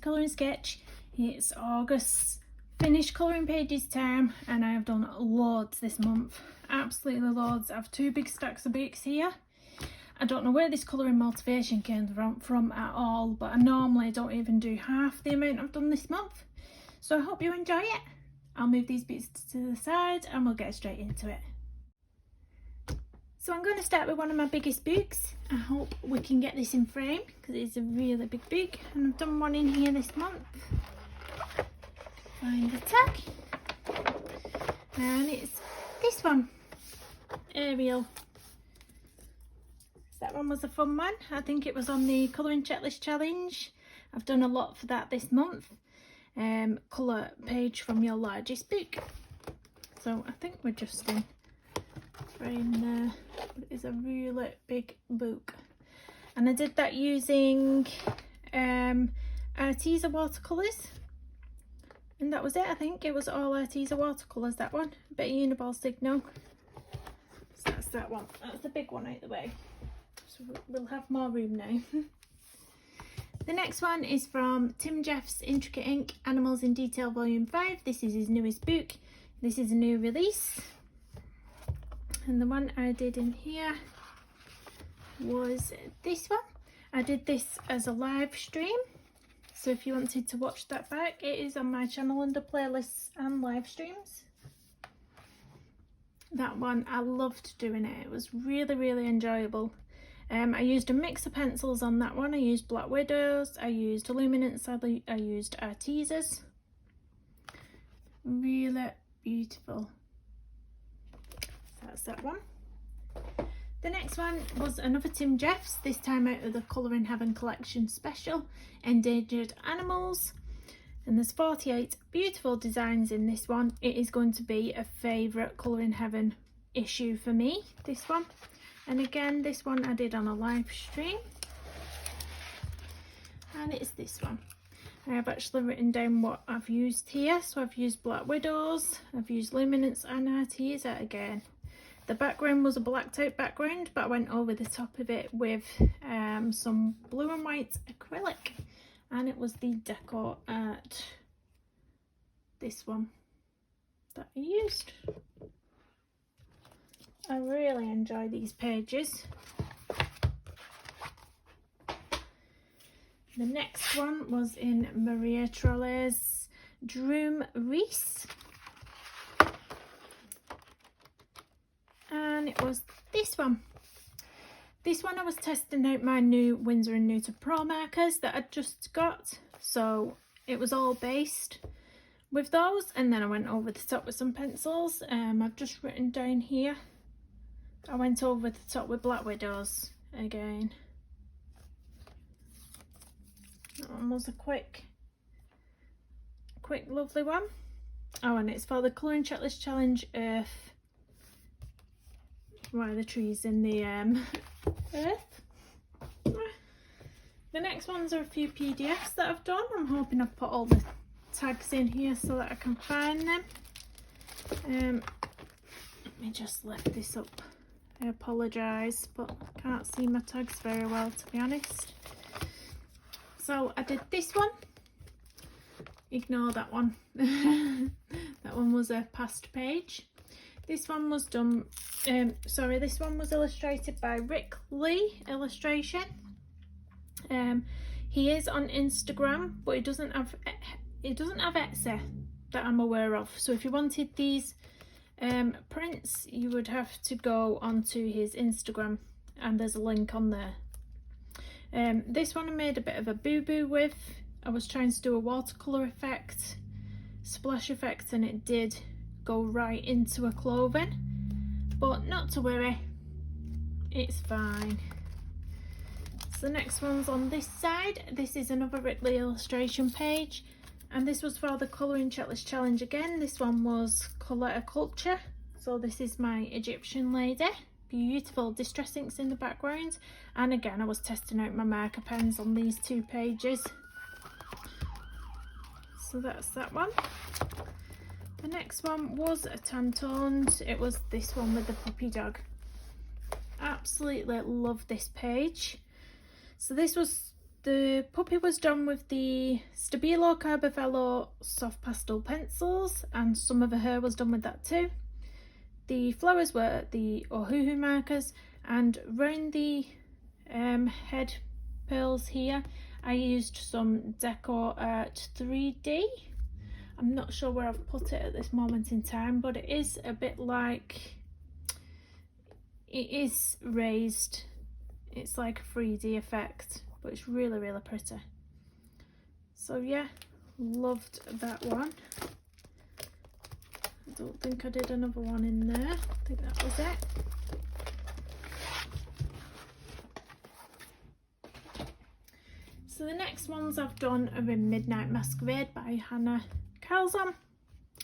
colouring sketch. It's August finished colouring pages time, and I have done loads this month, absolutely loads. I have 2 big stacks of books here. I don't know where this colouring motivation came from at all, but I normally don't even do half the amount I've done this month. So I hope you enjoy it. I'll move these bits to the side and we'll get straight into it. So I'm going to start with one of my biggest books. I hope we can get this in frame because it's a really big book, and I've done one in here this month. Find the tag, and it's this one, Ariel. So that one was a fun one. I think it was on the colouring checklist challenge. I've done a lot for that this month. Colour page from your largest book. So I think we're just in frame there, but it is a really big book, and I did that using Arteza watercolours, and that was it. I think it was all Arteza watercolours, that one. A bit of Uniball Signal. So that's that one. That's the big one out the way, so we'll have more room now. The next one is from Tim Jeff's Intricate Ink Animals in Detail Volume 5. This is his newest book. This is a new release. And the one I did in here was this one. I did this as a live stream, so if you wanted to watch that back, it is on my channel under playlists and live streams. That one, I loved doing it. It was really enjoyable. I used a mix of pencils on that one. I used Black Widows, I used Luminance, I used Artezas. Really beautiful. That's that one. The next one was another Tim Jeff's, this time out of the Colour in Heaven collection special, Endangered Animals. And there's 48 beautiful designs in this one. It is going to be a favourite Colour in Heaven issue for me, this one. And again, this one I did on a live stream. And it's this one. I have actually written down what I've used here. So I've used Black Widows, I've used Luminance and Arteza again. The background was a blacked out background, but I went over the top of it with some blue and white acrylic, and it was the Deco Art, this one, that I used. I really enjoy these pages. The next one was in Maria Trolle's Droom Reese. And it was this one. This one I was testing out my new Winsor & Newton Pro markers that I'd just got. So it was all based with those, and then I went over the top with some pencils. I've just written down here, I went over the top with Black Widows again. That one was a quick lovely one. Oh, and it's for the Colouring Checklist Challenge Earth. Why are the trees in the earth? The next ones are a few PDFs that I've done. I'm hoping I've put all the tags in here so that I can find them. Let me just lift this up. I apologise, but I can't see my tags very well, to be honest. So I did this one. Ignore that one. That one was a past page. This one was done, this one was illustrated by Rick Lee Illustration. He is on Instagram, but he doesn't have Etsy that I'm aware of. So if you wanted these prints, you would have to go onto his Instagram, and there's a link on there. This one I made a bit of a boo-boo with. I was trying to do a watercolour effect, splash effect, and it did go right into a clothing, but not to worry, it's fine. So the next one's on this side. This is another Rick Lee illustration page, and this was for the Colouring Checklist Challenge again. This one was Colour a Culture. So this is my Egyptian lady, beautiful distress inks in the background, and again I was testing out my marker pens on these 2 pages. So that's that one. The next one was a Tantones. It was this one with the puppy dog. Absolutely love this page. So this was The puppy was done with the Stabilo Carbovello soft pastel pencils, and some of the hair was done with that too. The flowers were the Ohuhu markers, and round the head pearls here I used some Deco Art 3D. I'm not sure where I've put it at this moment in time, but it is a bit like, it is raised, it's like a 3D effect, but it's really, really pretty. So yeah, loved that one. I don't think I did another one in there. I think that was it. So the next ones I've done are in Midnight Masquerade by Hannah Calzon.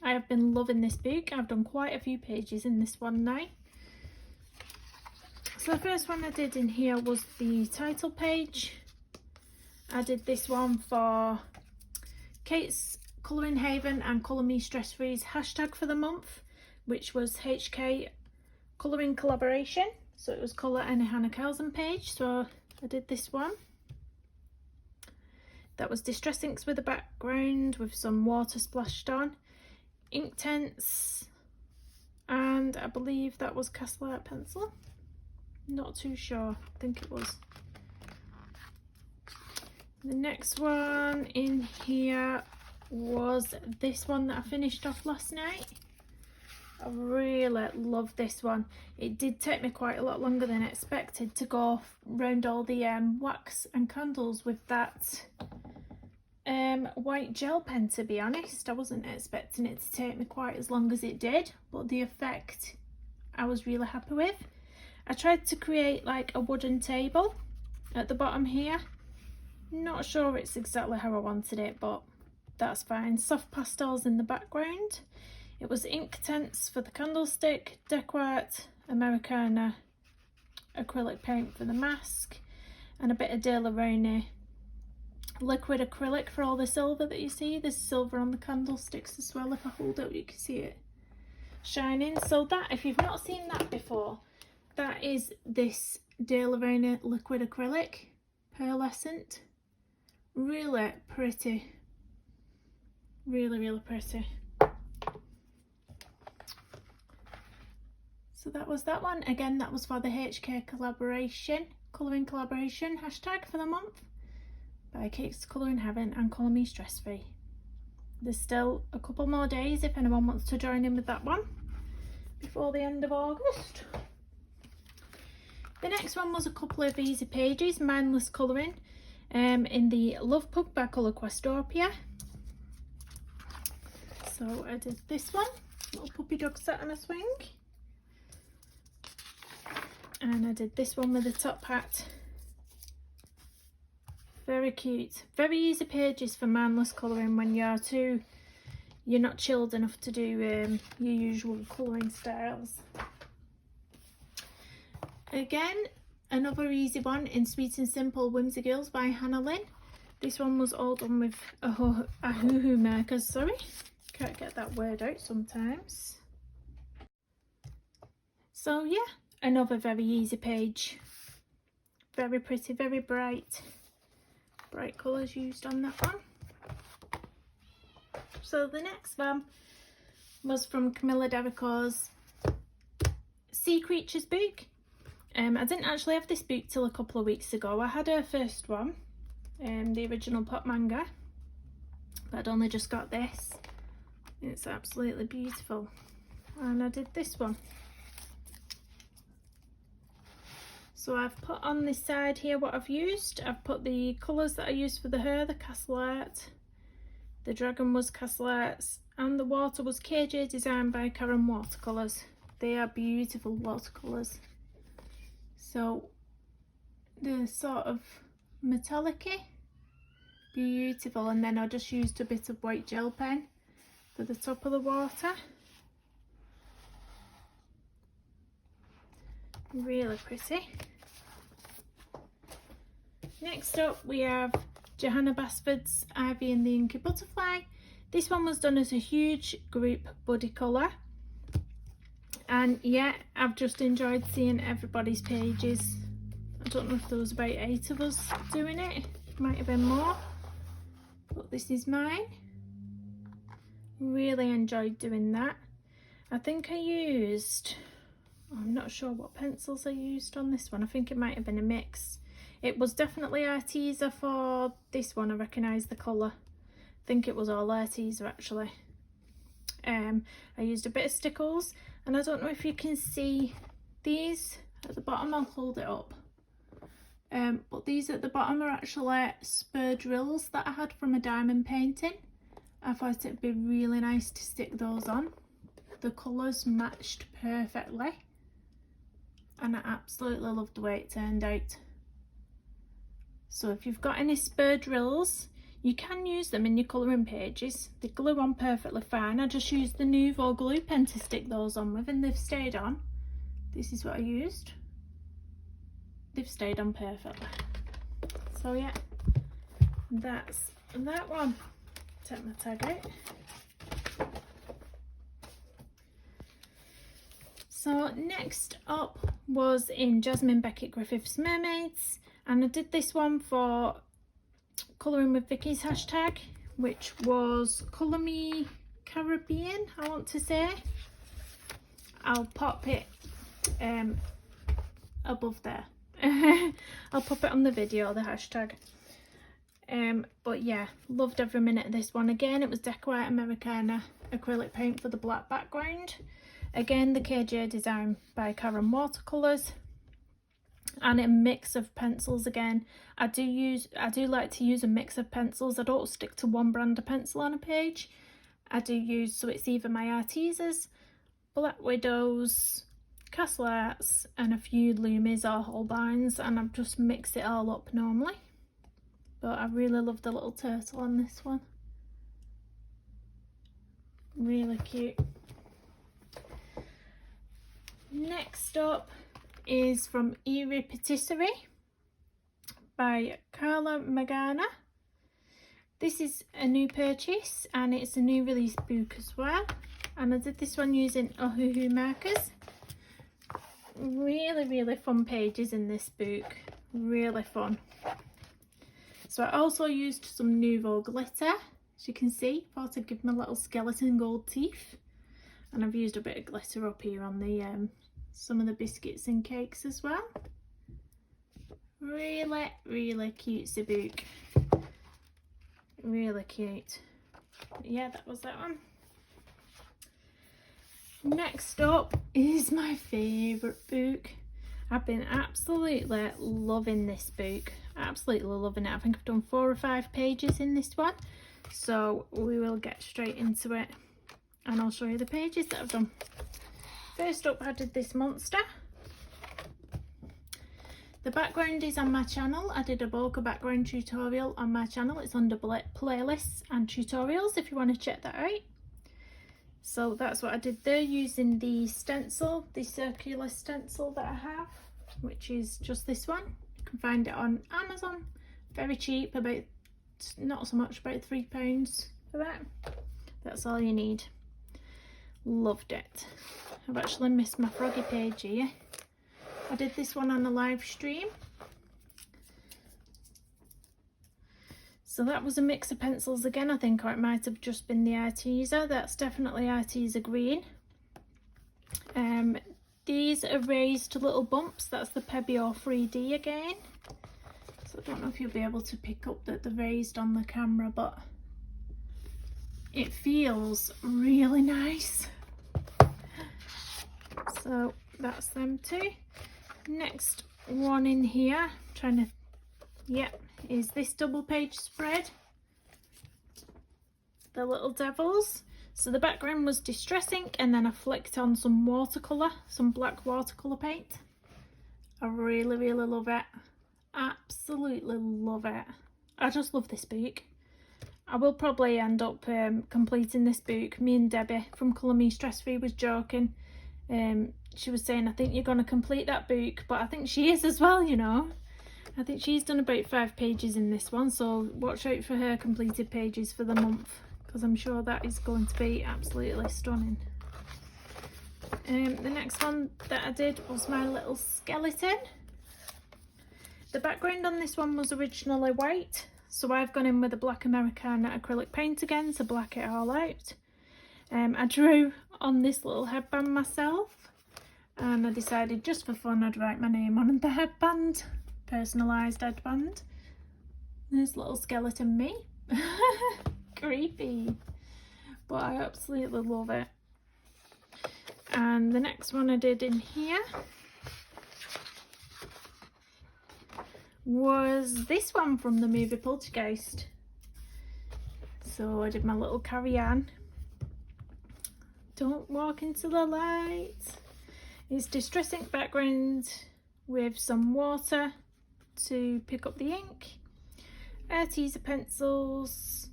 I have been loving this book. I've done quite a few pages in this one now. So the first one I did in here was the title page. I did this one for Kate's Colouring Haven and Colour Me Stress Free's hashtag for the month, which was HK Colouring Collaboration. So it was colour and a Hannah Calzon page. So I did this one. That was Distress Inks with a background with some water splashed on, ink tents, and I believe that was Castle Art pencil. Not too sure, I think it was. The next one in here was this one that I finished off last night. I really love this one. It did take me quite a lot longer than expected to go round all the wax and candles with that white gel pen, to be honest. I wasn't expecting it to take me quite as long as it did, but the effect I was really happy with. I tried to create like a wooden table at the bottom here. Not sure it's exactly how I wanted it, but that's fine. Soft pastels in the background. It was ink tents for the candlestick, Deco Art, Americana, acrylic paint for the mask, and a bit of De La Rowney liquid acrylic for all the silver that you see. There's silver on the candlesticks as well. If I hold it, you can see it shining. So that, if you've not seen that before, that is this De La Rowney liquid acrylic, pearlescent. Really pretty. Really, really pretty. So that was that one. Again, that was for the HK collaboration, colouring collaboration hashtag for the month by Kate's Colouring Heaven and Colour Me Stress Free. There's still a couple more days if anyone wants to join in with that one before the end of August. The next one was a couple of easy pages, mindless colouring, in the Love Pug by Colour Questopia. So I did this one, little puppy dog sat on a swing. And I did this one with a top hat. Very cute. Very easy pages for mindless colouring when you're not chilled enough to do your usual colouring styles. Again, another easy one in Sweet and Simple Whimsy Girls by Hannah Lynn. This one was all done with Ohuhu markers, sorry. Can't get that word out sometimes. So yeah, another very easy page. Very pretty, very bright. Bright colours used on that one. So the next one was from Camilla Derico's Sea Creatures book. I didn't actually have this book till a couple of weeks ago. I had her first one, the original pop manga, but I'd only just got this. It's absolutely beautiful. And I did this one. So I've put on this side here what I've used. I've put the colours that I used for the hair, the Castle Art, the dragon was Castle Arts, and the water was KJ Design by Karen Watercolours. They are beautiful watercolours. So they're sort of metallic-y, beautiful, and then I just used a bit of white gel pen for the top of the water. Really pretty. Next up we have Johanna Basford's Ivy and the Inky Butterfly. This one was done as a huge group buddy colour, and yeah, I've just enjoyed seeing everybody's pages. I don't know if there was about 8 of us doing it. Might have been more, but this is mine. Really enjoyed doing that. I think I used, I'm not sure what pencils I used on this one. I think it might have been a mix. It was definitely Arteza for this one. I recognise the colour. I think it was all Arteza actually. I used a bit of stickles, and I don't know if you can see these at the bottom. I'll hold it up. But these at the bottom are actually spur drills that I had from a diamond painting. I thought it'd be really nice to stick those on. The colours matched perfectly, and I absolutely loved the way it turned out. So if you've got any spur drills, you can use them in your colouring pages. They glue on perfectly fine. I just used the Nuvo glue pen to stick those on with, and they've stayed on. This is what I used. They've stayed on perfectly. So yeah, that's that one. Take my tag out. So next up was in Jasmine Beckett Griffith's Mermaids, and I did this one for Colouring with Vicky's hashtag, which was Colour Me Caribbean, I want to say. I'll pop it above there. I'll pop it on the video, the hashtag. But yeah, loved every minute of this one. Again, it was Deco White Americana acrylic paint for the black background. Again, the KJ design by Karen Watercolours, and a mix of pencils. Again, I do like to use a mix of pencils. I don't stick to one brand of pencil on a page. I do use, so it's either my Artezas, Black Widows, Castle Arts, and a few Loomies or Holbeins, and I just mix it all up normally. But I really love the little turtle on this one. Really cute. Next up is from Erie Patisserie by Carla Magana. This is a new purchase, and it's a new release book as well. And I did this one using Ohuhu markers. Really fun pages in this book. Really fun. So I also used some Nuvo glitter, as you can see. Thought I'd give my little skeleton gold teeth. And I've used a bit of glitter up here on the some of the biscuits and cakes as well. Really cutesy book. Really cute. Yeah, that was that one. Next up is my favourite book. I've been absolutely loving this book. Absolutely loving it. I think I've done 4 or 5 pages in this one. So we will get straight into it, and I'll show you the pages that I've done. First up, I did this monster. The background is on my channel. I did a bokeh background tutorial on my channel. It's under playlists and tutorials if you want to check that out. So that's what I did there, using the stencil, the circular stencil that I have, which is just this one. You can find it on Amazon. Very cheap, about, not so much, about £3 for that. That's all you need. Loved it. I've actually missed my froggy page here. I did this one on a live stream. So that was a mix of pencils again, I think, or it might have just been the Arteza. That's definitely Arteza green. These are raised little bumps. That's the Pebeo 3D again. So I don't know if you'll be able to pick up that they're raised on the camera, but it feels really nice. So that's them too. Next one in here, is this double page spread. The little devils. So the background was Distress ink, and then I flicked on some watercolour, some black watercolour paint. I really love it. Absolutely love it. I just love this book. I will probably end up completing this book. Me and Debbie from Colour Me Stress Free was joking. She was saying, I think you're going to complete that book, but I think she is as well, you know. I think she's done about 5 pages in this one, so watch out for her completed pages for the month, because I'm sure that is going to be absolutely stunning. The next one that I did was my little skeleton. The background on this one was originally white, so I've gone in with a black Americana acrylic paint again to black it all out. I drew on this little headband myself, and I decided just for fun I'd write my name on the headband, personalised headband. There's little skeleton me. Creepy, but I absolutely love it. And the next one I did in here was this one from the movie Poltergeist. So I did my little Carrie-Anne. Don't walk into the light. It's Distress ink background with some water to pick up the ink. Teaser pencils.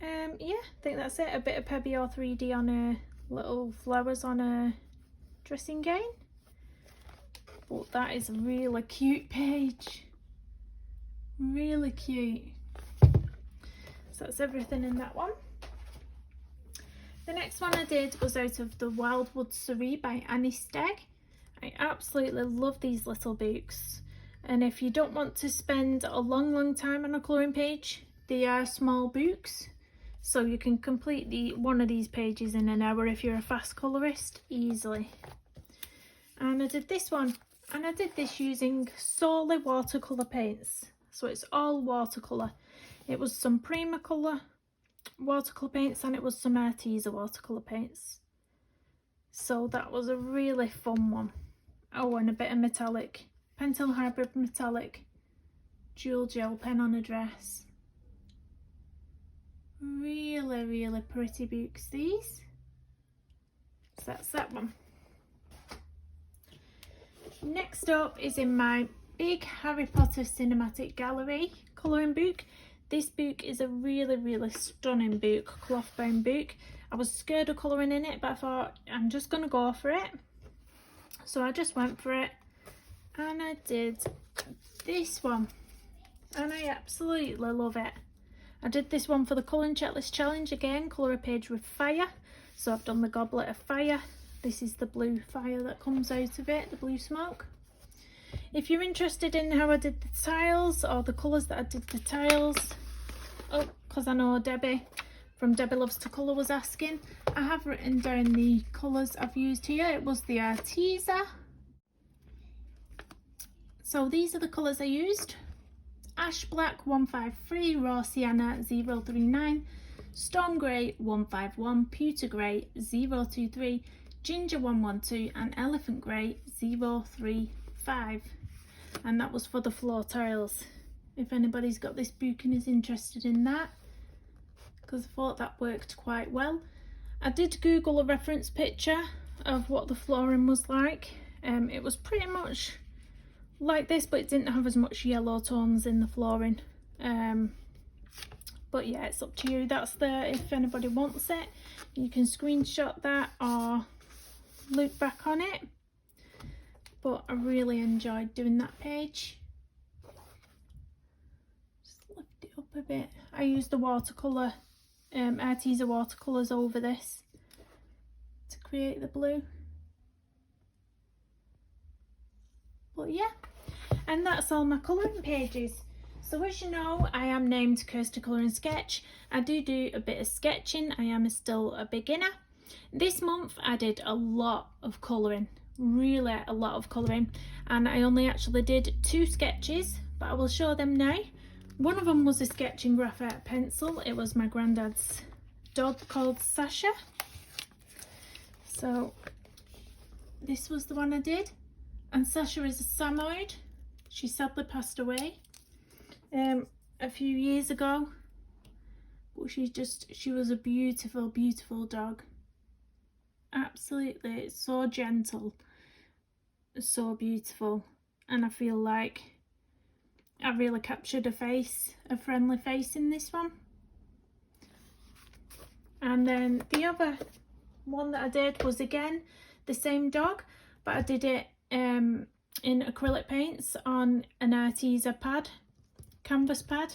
Yeah, I think that's it. A bit of Pebby or 3D on a little flowers on a dressing gown. But that is a really cute page. Really cute. So that's everything in that one. The next one I did was out of the Wildwood Erie by Annie Stegg. I absolutely love these little books. And if you don't want to spend a long time on a colouring page, they are small books. So you can complete one of these pages in an hour if you're a fast colourist, easily. And I did this one. And I did this using solely watercolour paints. So it's all watercolour. It was some Primacolour watercolour paints and it was some Arteza watercolour paints. So that was a really fun one. Oh, and a bit of metallic. Pentel Hybrid Metallic dual gel pen on a dress. Really pretty books, these. So that's that one. Next up is in my big Harry Potter Cinematic Gallery colouring book. This book is a really stunning book, cloth bound book. I was scared of colouring in it, but I thought I'm just going to go for it. So I just went for it and I did this one and I absolutely love it. I did this one for the Colouring Checklist Challenge again, colour a page with fire. So I've done the Goblet of Fire. This is the blue fire that comes out of it, the blue smoke. If you're interested in how I did the tiles or the colours that I did the tiles, oh, because I know Debbie from Debbie Loves to Colour was asking, I have written down the colours I've used here. It was the Arteza. So these are the colours I used. Ash Black 153, Raw Sienna 039, Storm Grey 151, Pewter Grey 023, Ginger 112 and Elephant Grey 035. And that was for the floor tiles, if anybody's got this book and is interested in that, because I thought that worked quite well. I did Google a reference picture of what the flooring was like. It was pretty much like this, but it didn't have as much yellow tones in the flooring. But yeah, it's up to you. That's there if anybody wants it. You can screenshot that or look back on it. But I really enjoyed doing that page. Just lift it up a bit. I used the watercolour, Arteza watercolours over this to create the blue. But yeah, and that's all my colouring pages. So as you know, I am named Kirsty Colour and Sketch. I do a bit of sketching. I am still a beginner. This month I did a lot of colouring, really a lot of colouring, and I only actually did 2 sketches, but I will show them now. One of them was a sketch in graphite pencil. It was my granddad's dog called Sasha. So this was the one I did. And Sasha is a Samoyed. She sadly passed away a few years ago. But she was a beautiful dog. Absolutely, so gentle, so beautiful. And I feel like I really captured a friendly face in this one. And then the other one that I did was again the same dog, but I did it in acrylic paints on an Arteza pad, canvas pad,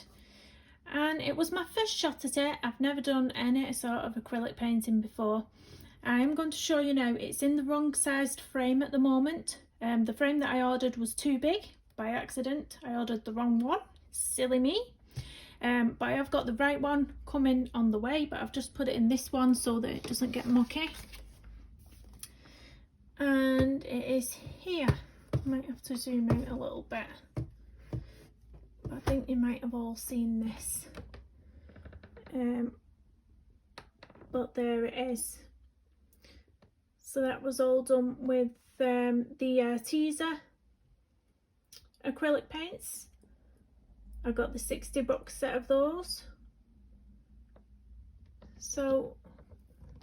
and it was my first shot at it. I've never done any sort of acrylic painting before. I am going to show you now. It's in the wrong sized frame at the moment. The frame that I ordered was too big, by accident. I ordered the wrong one, silly me. But I have got the right one coming on the way, but I've just put it in this one so that it doesn't get mucky. And it is here. I might have to zoom out a little bit. I think you might have all seen this. But there it is. So that was all done with the teaser acrylic paints. I got the 60 box set of those. So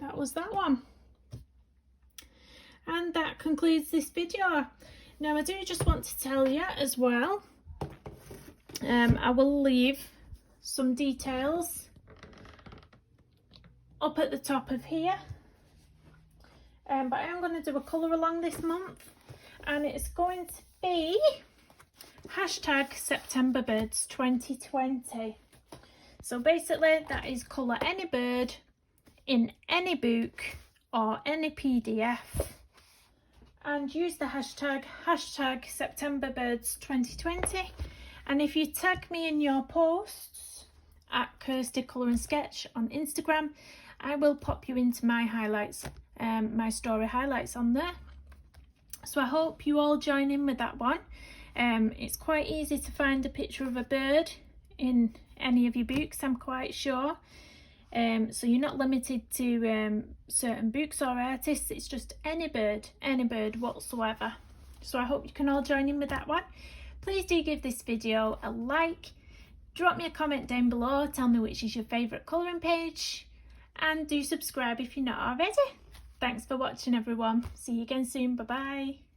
that was that one. And that concludes this video. Now I do just want to tell you as well, I will leave some details up at the top of here. But I am going to do a colour along this month, and it's going to be #SeptemberBirds 2020. So basically that is colour any bird in any book or any PDF, and use the hashtag #SeptemberBirds 2020. And if you tag me in your posts at Kirsty Colour and Sketch on Instagram, I will pop you into my highlights, my story highlights on there. So I hope you all join in with that one. It's quite easy to find a picture of a bird in any of your books, I'm quite sure. So you're not limited to certain books or artists, it's just any bird whatsoever. So I hope you can all join in with that one. Please do give this video a like, drop me a comment down below, tell me which is your favourite colouring page, and do subscribe if you're not already. Thanks for watching everyone, see you again soon, bye bye.